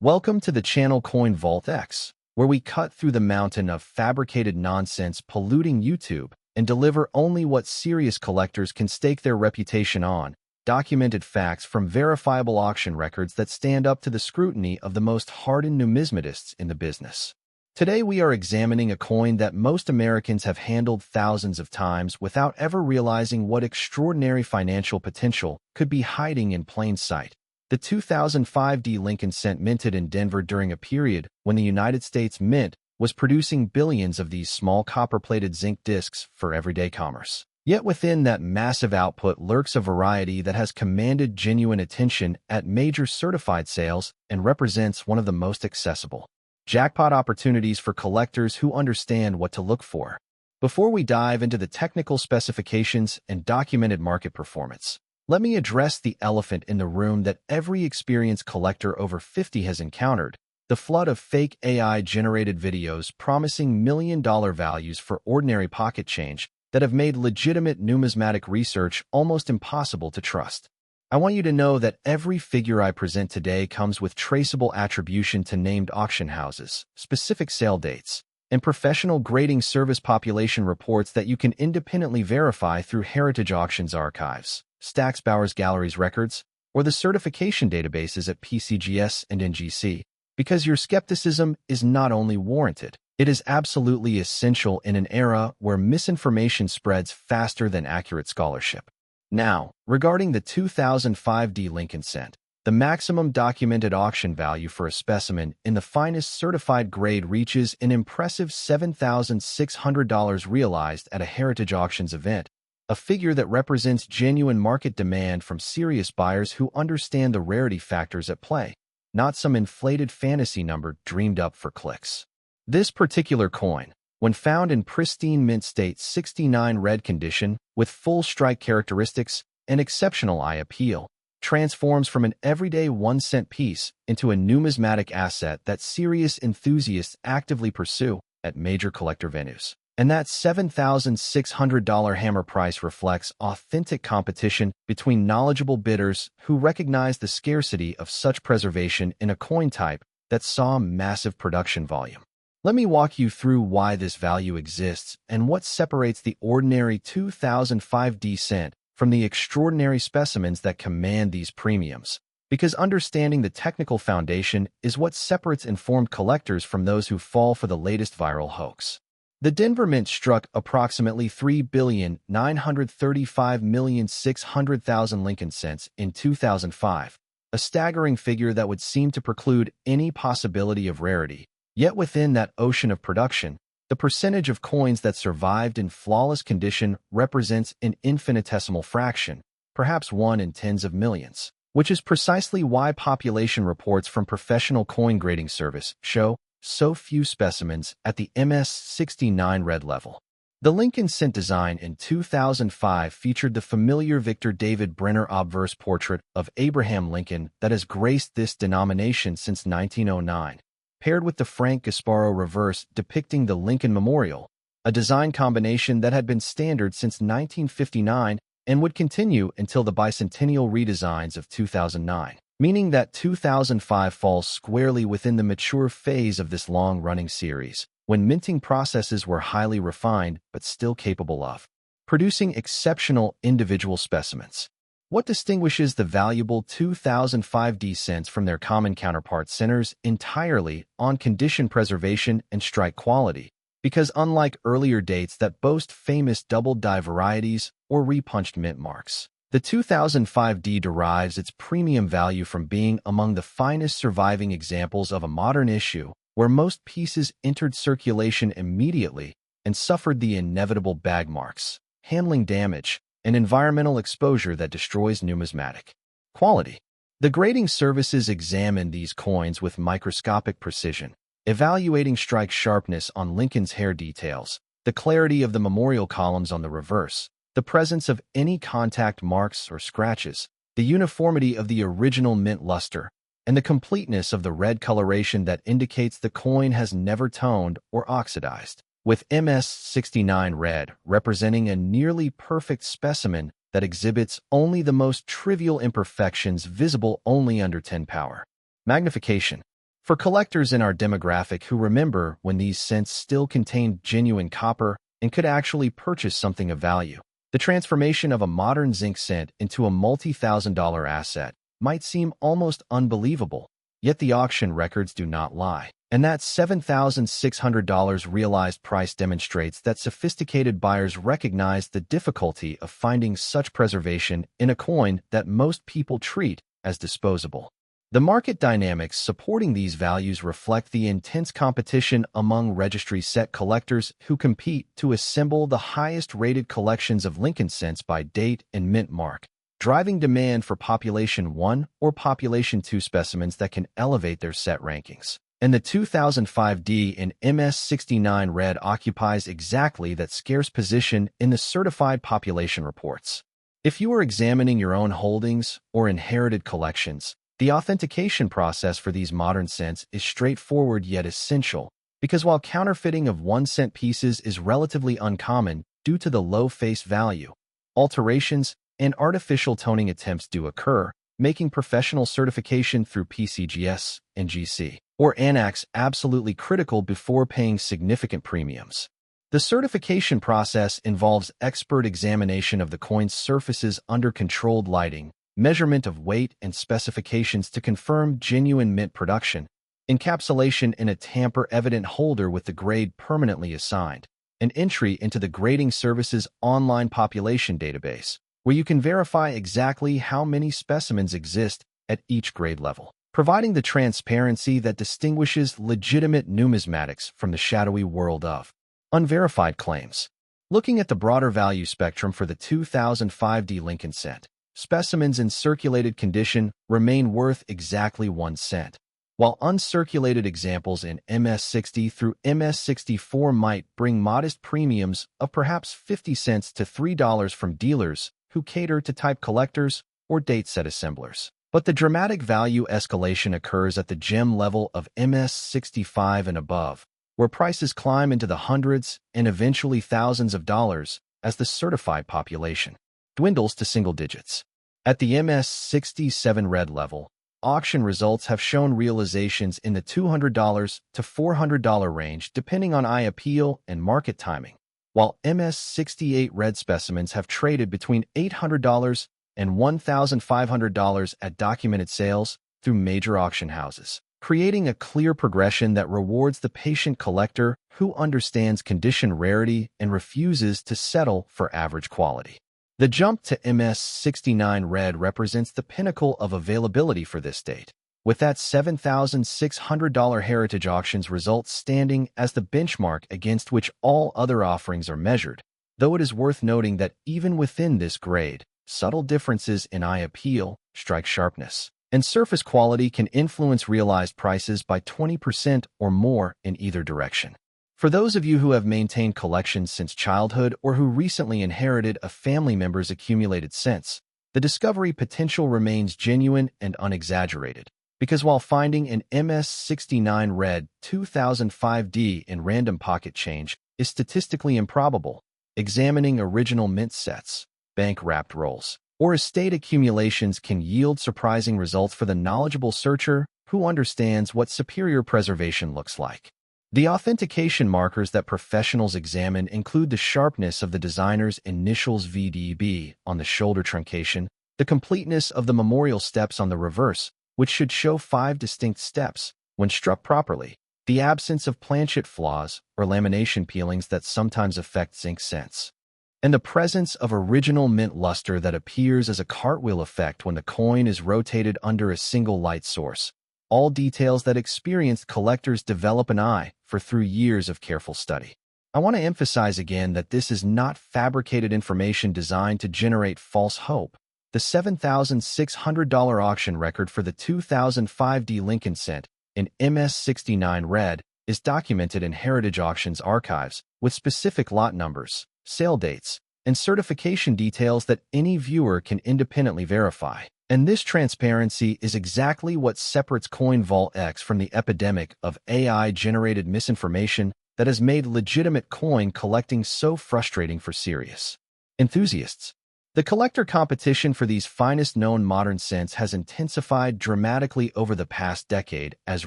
Welcome to the channel Coin Vault X, where we cut through the mountain of fabricated nonsense polluting YouTube and deliver only what serious collectors can stake their reputation on, documented facts from verifiable auction records that stand up to the scrutiny of the most hardened numismatists in the business. Today we are examining a coin that most Americans have handled thousands of times without ever realizing what extraordinary financial potential could be hiding in plain sight. The 2005 Lincoln cent minted in Denver during a period when the United States Mint was producing billions of these small copper-plated zinc discs for everyday commerce. Yet within that massive output lurks a variety that has commanded genuine attention at major certified sales and represents one of the most accessible jackpot opportunities for collectors who understand what to look for. Before we dive into the technical specifications and documented market performance, let me address the elephant in the room that every experienced collector over 50 has encountered: the flood of fake AI-generated videos promising million-dollar values for ordinary pocket change that have made legitimate numismatic research almost impossible to trust. I want you to know that every figure I present today comes with traceable attribution to named auction houses, specific sale dates, and professional grading service population reports that you can independently verify through Heritage Auctions archives, Stack's Bowers Galleries records, or the certification databases at PCGS and NGC, because your skepticism is not only warranted, it is absolutely essential in an era where misinformation spreads faster than accurate scholarship. Now, regarding the 2005 Lincoln cent, the maximum documented auction value for a specimen in the finest certified grade reaches an impressive $7,600 realized at a Heritage Auctions event, a figure that represents genuine market demand from serious buyers who understand the rarity factors at play, not some inflated fantasy number dreamed up for clicks. This particular coin, when found in pristine mint state 69 red condition with full strike characteristics and exceptional eye appeal, transforms from an everyday 1-cent piece into a numismatic asset that serious enthusiasts actively pursue at major collector venues. And that $7,600 hammer price reflects authentic competition between knowledgeable bidders who recognize the scarcity of such preservation in a coin type that saw massive production volume. Let me walk you through why this value exists and what separates the ordinary 2005 cent from the extraordinary specimens that command these premiums. Because understanding the technical foundation is what separates informed collectors from those who fall for the latest viral hoax. The Denver Mint struck approximately 3,935,600,000 Lincoln cents in 2005, a staggering figure that would seem to preclude any possibility of rarity. Yet within that ocean of production, the percentage of coins that survived in flawless condition represents an infinitesimal fraction, perhaps 1 in tens of millions, which is precisely why population reports from professional coin grading service show so few specimens at the MS69 red level. The Lincoln cent design in 2005 featured the familiar Victor David Brenner obverse portrait of Abraham Lincoln that has graced this denomination since 1909, paired with the Frank Gasparo reverse depicting the Lincoln Memorial, a design combination that had been standard since 1959 and would continue until the bicentennial redesigns of 2009. Meaning that 2005 falls squarely within the mature phase of this long-running series, when minting processes were highly refined but still capable of producing exceptional individual specimens. What distinguishes the valuable 2005 cents from their common counterparts centers entirely on condition preservation and strike quality, because unlike earlier dates that boast famous double-die varieties or repunched mint marks, the 2005 derives its premium value from being among the finest surviving examples of a modern issue where most pieces entered circulation immediately and suffered the inevitable bag marks, handling damage, and environmental exposure that destroys numismatic quality. The grading services examine these coins with microscopic precision, evaluating strike sharpness on Lincoln's hair details, the clarity of the memorial columns on the reverse, the presence of any contact marks or scratches, the uniformity of the original mint luster, and the completeness of the red coloration that indicates the coin has never toned or oxidized, with MS69 red representing a nearly perfect specimen that exhibits only the most trivial imperfections visible only under 10 power magnification. For collectors in our demographic who remember when these cents still contained genuine copper and could actually purchase something of value, the transformation of a modern zinc cent into a multi-thousand-dollar asset might seem almost unbelievable, yet the auction records do not lie. And that $7,600 realized price demonstrates that sophisticated buyers recognize the difficulty of finding such preservation in a coin that most people treat as disposable. The market dynamics supporting these values reflect the intense competition among registry set collectors who compete to assemble the highest-rated collections of Lincoln cents by date and mint mark, driving demand for Population 1 or Population 2 specimens that can elevate their set rankings. And the 2005D in MS69 red occupies exactly that scarce position in the certified population reports. If you are examining your own holdings or inherited collections, the authentication process for these modern cents is straightforward yet essential, because while counterfeiting of 1-cent pieces is relatively uncommon due to the low face value, alterations and artificial toning attempts do occur, making professional certification through PCGS, NGC, or ANACS absolutely critical before paying significant premiums. The certification process involves expert examination of the coin's surfaces under controlled lighting, measurement of weight and specifications to confirm genuine mint production, encapsulation in a tamper-evident holder with the grade permanently assigned, and entry into the Grading Services online population database, where you can verify exactly how many specimens exist at each grade level, providing the transparency that distinguishes legitimate numismatics from the shadowy world of unverified claims. Looking at the broader value spectrum for the 2005D Lincoln cent, specimens in circulated condition remain worth exactly 1 cent, while uncirculated examples in MS60 through MS64 might bring modest premiums of perhaps 50 cents to $3 from dealers who cater to type collectors or date set assemblers. But the dramatic value escalation occurs at the gem level of MS65 and above, where prices climb into the hundreds and eventually thousands of dollars as the certified population dwindles to single digits. At the MS67 red level, auction results have shown realizations in the $200 to $400 range depending on eye appeal and market timing, while MS68 red specimens have traded between $800 and $1,500 at documented sales through major auction houses, creating a clear progression that rewards the patient collector who understands condition rarity and refuses to settle for average quality. The jump to MS69 red represents the pinnacle of availability for this date, with that $7,600 heritage auctions result standing as the benchmark against which all other offerings are measured, though it is worth noting that even within this grade, subtle differences in eye appeal, strike sharpness, and surface quality can influence realized prices by 20% or more in either direction. For those of you who have maintained collections since childhood or who recently inherited a family member's accumulated cents, the discovery potential remains genuine and unexaggerated, because while finding an MS69 red 2005D in random pocket change is statistically improbable, examining original mint sets, bank-wrapped rolls, or estate accumulations can yield surprising results for the knowledgeable searcher who understands what superior preservation looks like. The authentication markers that professionals examine include the sharpness of the designer's initials VDB on the shoulder truncation, the completeness of the memorial steps on the reverse, which should show 5 distinct steps when struck properly, the absence of planchet flaws or lamination peelings that sometimes affect zinc cents, and the presence of original mint luster that appears as a cartwheel effect when the coin is rotated under a single light source. All details that experienced collectors develop an eye for through years of careful study. I want to emphasize again that this is not fabricated information designed to generate false hope. The $7,600 auction record for the 2005D Lincoln cent in MS69 red is documented in Heritage Auctions archives with specific lot numbers, sale dates, and certification details that any viewer can independently verify. And this transparency is exactly what separates CoinVault X from the epidemic of AI-generated misinformation that has made legitimate coin collecting so frustrating for serious enthusiasts. The collector competition for these finest known modern scents has intensified dramatically over the past decade as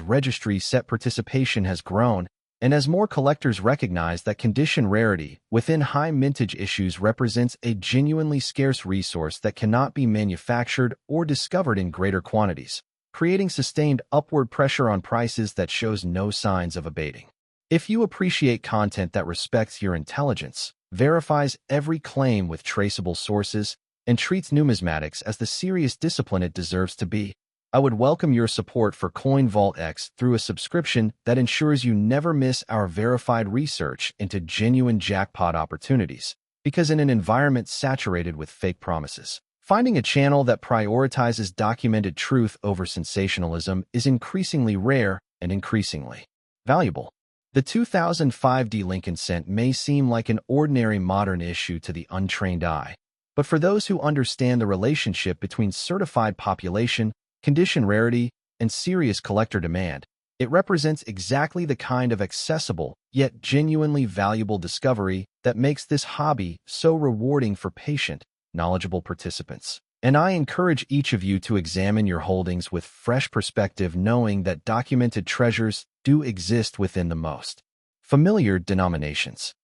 registry set participation has grown and as more collectors recognize that condition rarity within high mintage issues represents a genuinely scarce resource that cannot be manufactured or discovered in greater quantities, creating sustained upward pressure on prices that shows no signs of abating. If you appreciate content that respects your intelligence, verifies every claim with traceable sources, and treats numismatics as the serious discipline it deserves to be, I would welcome your support for CoinVaultX through a subscription that ensures you never miss our verified research into genuine jackpot opportunities, because in an environment saturated with fake promises, finding a channel that prioritizes documented truth over sensationalism is increasingly rare and increasingly valuable. The 2005 Lincoln scent may seem like an ordinary modern issue to the untrained eye, but for those who understand the relationship between certified population, condition rarity, and serious collector demand, it represents exactly the kind of accessible yet genuinely valuable discovery that makes this hobby so rewarding for patient, knowledgeable participants. And I encourage each of you to examine your holdings with fresh perspective, knowing that documented treasures do exist within the most familiar denominations.